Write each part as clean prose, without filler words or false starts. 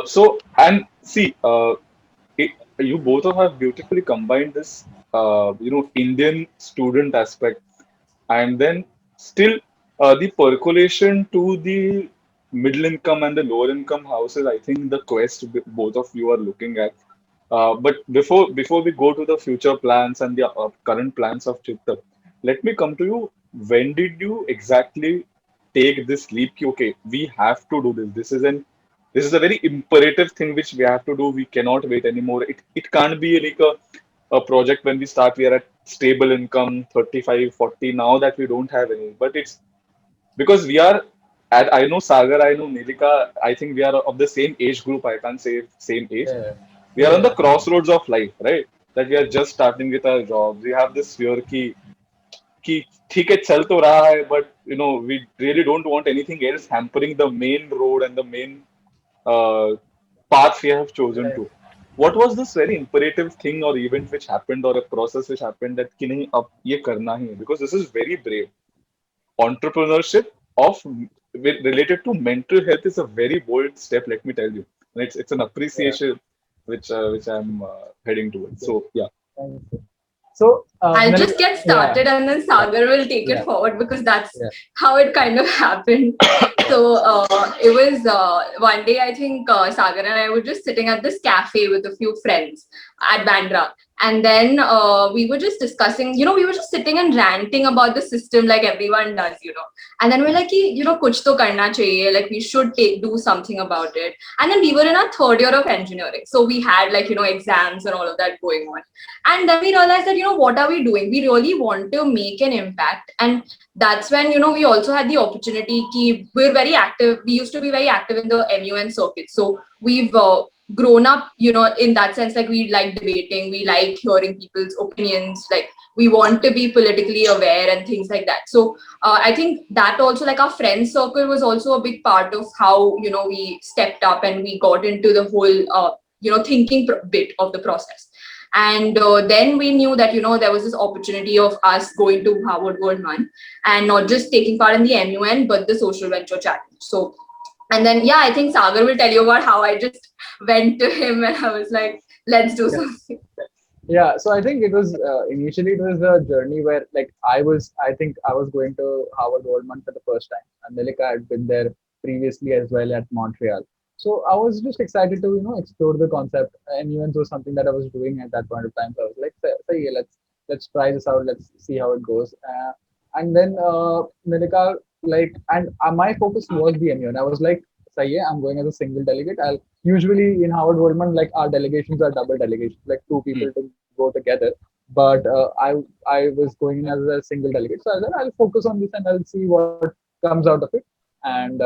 So and see, it, you both of have beautifully combined this, Indian student aspect, and then still the percolation to the middle income and the lower income houses. I think the quest both of you are looking at. But before we go to the future plans and the current plans of Chitta, let me come to you. When did you exactly take this leap? Ki, okay, we have to do this. This is a very imperative thing which we have to do. We cannot wait anymore. It can't be like a project when we start, we are at stable income 35, 40. Now that we don't have any. But it's because we are at, I know Sagar, I know Nilika, I think we are of the same age group. I can't say same age. Yeah, We are on the crossroads of life, right? That we are just starting with our jobs. We have this fear कि ठीक है चल तो रहा है, but we really don't want anything else hampering the main road and the main uh, path we have chosen right. to. What was this very imperative thing or event which happened or a process which happened that कि नहीं अब ये करना ही है? Because this is very brave. Entrepreneurship of related to mental health is a very bold step. Let me tell you, and it's an Yeah. appreciation which I'm heading towards. Okay. So yeah, Thank you. So, I'll just Nalika, get yeah, started and then yeah, Sagar will take it yeah, forward because that's yeah, how it kind of happened. yeah. So it was one day, I think Sagar and I were just sitting at this cafe with a few friends at Bandra. And then we were just discussing, we were just sitting and ranting about the system like everyone does. And then we're like, kuch to karna chahiye, like we should do something about it. And then we were in our third year of engineering. So we had like, exams and all of that going on. And then we realized that, what are we doing? We really want to make an impact. And that's when, we also had the opportunity we're very active. We used to be very active in the MUN circuit. So we've grown up, in that sense, like we like debating, we like hearing people's opinions, like we want to be politically aware and things like that. So I think that also, like our friend circle was also a big part of how, we stepped up and we got into the whole, thinking bit of the process. And then we knew that, there was this opportunity of us going to Harvard Goldman and not just taking part in the MUN, but the Social Venture Challenge. So, and then, yeah, I think Sagar will tell you about how I just went to him and I was like, let's do Yeah. something. Yeah, so I think it was initially it was a journey where like I think I was going to Harvard Goldman for the first time, and Nilika had been there previously as well at Montreal. So I was just excited to explore the concept, and even was something that I was doing at that point of time. So I was like, say yeah, let's try this out, let's see how it goes. And then Nilika and my focus was the MUN. I was like, say yeah, I'm going as a single delegate. I'll usually in Howard Goldman, like our delegations are double delegations, like two people to go together. But I was going in as a single delegate, so I said I'll focus on this and I'll see what comes out of it. And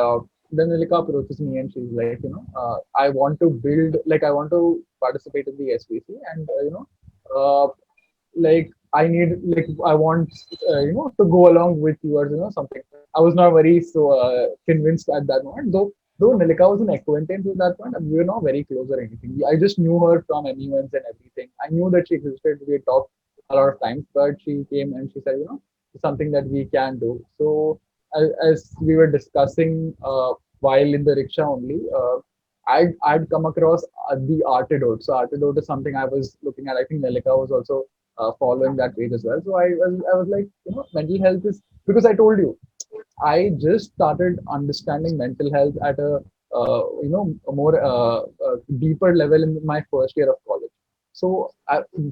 then Nilika approaches me and she's like, I want to build, like I want to participate in the SVC, and like I need, like I want, to go along with yours, something. I was not very so convinced at that moment, though Nilika was an acquaintance at that point, and we were not very close or anything. I just knew her from MUNs and everything. I knew that she existed. We had talked a lot of times, but she came and she said, it's something that we can do. So as we were discussing while in the rickshaw only, I'd come across the Artidote. So Artidote is something I was looking at. I think Nilika was also following that page as well. So I was like, mental health is, because I told you I just started understanding mental health at a more deeper level in my first year of college. So,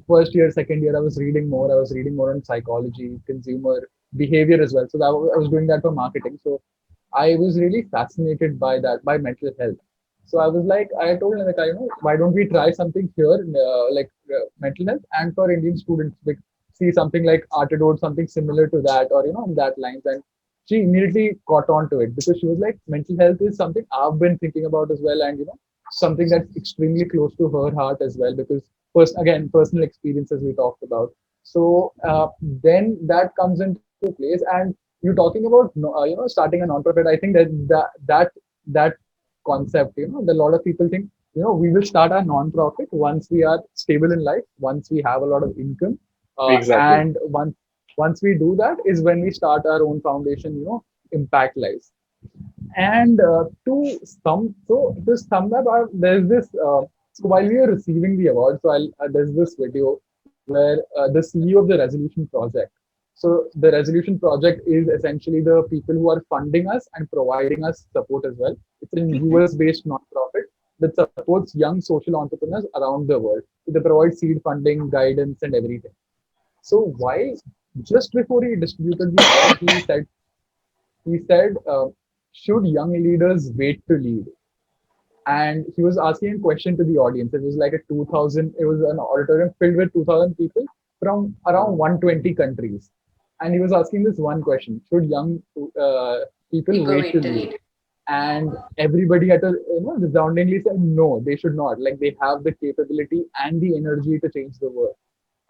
first year, second year, I was reading more. I was reading more on psychology, consumer behavior as well. So, I was doing that for marketing. So, I was really fascinated by that, by mental health. So, I was like, I told Nanika, why don't we try something here, mental health, and for Indian students, like, see something like Artidote, something similar to that, or in that lines. And she immediately caught on to it because she was like, mental health is something I've been thinking about as well, and something that's extremely close to her heart as well, because again, personal experiences we talked about. So then that comes into place, and you're talking about starting a non-profit. I think that concept, a lot of people think, we will start our non-profit once we are stable in life, once we have a lot of income, exactly. and once we do that is when we start our own foundation, impact lives. And to sum that up, there's this. So while we are receiving the award, there's this video where the CEO of the Resolution Project. So the Resolution Project is essentially the people who are funding us and providing us support as well. It's a Mhm. US-based nonprofit that supports young social entrepreneurs around the world. So they provide seed funding, guidance, and everything. So while just before he distributed the award, he said, should young leaders wait to lead? And he was asking a question to the audience. It was like a 2000, it was an auditorium filled with 2000 people from around 120 countries. And he was asking this one question: should young people People wait to wait to lead? lead. And everybody had to, resoundingly said no, they should not. Like, they have the capability and the energy to change the world.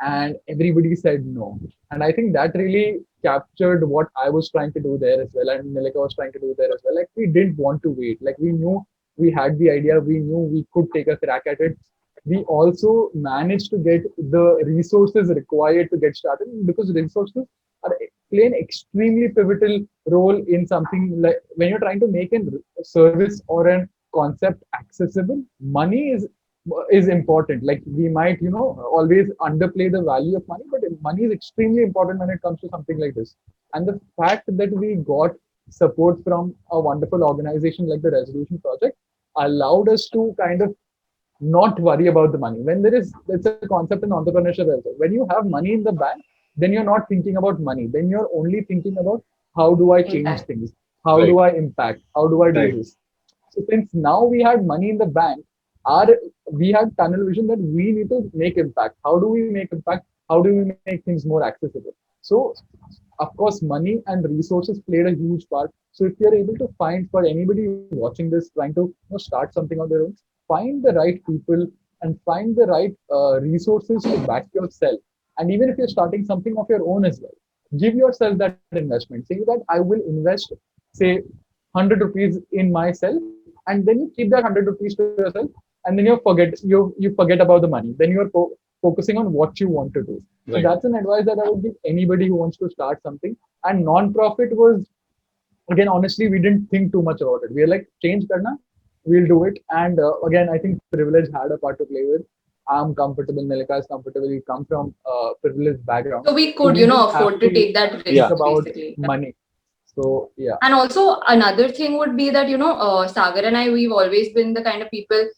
And everybody said no. And I think that really captured what I was trying to do there as well, and Nilika was trying to do there as well. Like, we didn't want to wait. Like, we knew we had the idea, we knew we could take a crack at it. We also managed to get the resources required to get started, because resources are play an extremely pivotal role in something. Like, when you're trying to make a service or a concept accessible, money is important. Like, we might, always underplay the value of money, but money is extremely important when it comes to something like this. And the fact that we got support from a wonderful organization like the Resolution Project allowed us to kind of not worry about the money. When it's a concept in entrepreneurship also. When you have money in the bank, then you're not thinking about money. Then you're only thinking about, how do I change Impact. things? How Right, do I impact? How do I do right, this? So since now we had money in the bank, our we had tunnel vision that we need to make impact. How do we make impact? How do we make things more accessible? So of course, money and resources played a huge part. So if you're able to find, for anybody watching this, trying to start something on their own, find the right people and find the right resources to back yourself. And even if you're starting something of your own as well, give yourself that investment. Say that I will invest, say, 100 rupees in myself, and then you keep that 100 rupees to yourself, and then you forget about the money. Then you're focusing on what you want to do. So right. that's an advice that I would give anybody who wants to start something. And non-profit was, again, honestly, we didn't think too much about it. We are like, change karna, we'll do it. And again, I think privilege had a part to play with. I'm comfortable, Nilika is comfortable. We come from a privileged background, So we so could, we didn't have afford to to take that think Yeah, risk about basically. money. So yeah. And also another thing would be that, Sagar and I, we've always been the kind of people,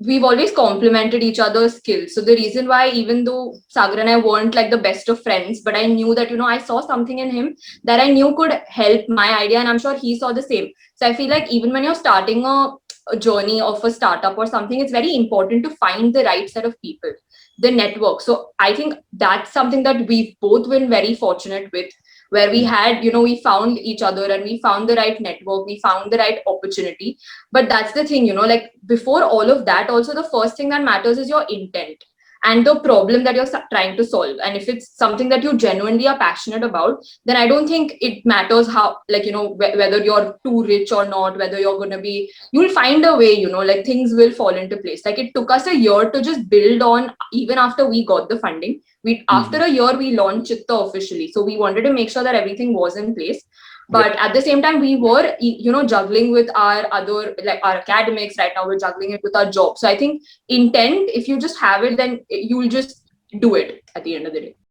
we've always complemented each other's skills. So the reason why, even though Sagar and I weren't like the best of friends, but I knew that, I saw something in him that I knew could help my idea, and I'm sure he saw the same. So I feel like even when you're starting a journey of a startup or something, it's very important to find the right set of people, the network. So I think that's something that we've both been very fortunate with, where we had, we found each other and we found the right network, we found the right opportunity. But that's the thing, like, before all of that, also the first thing that matters is your intent and the problem that you're trying to solve. And if it's something that you genuinely are passionate about, then I don't think it matters how, like, whether you're too rich or not, whether you're going to be, you'll find a way, like, things will fall into place. Like, it took us a year to just build on. Even after we got the funding, we, after mhm, a year, we launched Chitta officially. So we wanted to make sure that everything was in place. right. But at the same time, we were, juggling with our other, like, our academics. Right now we're juggling it with our job. So I think intent, if you just have it, then you'll just do it at the end of the day.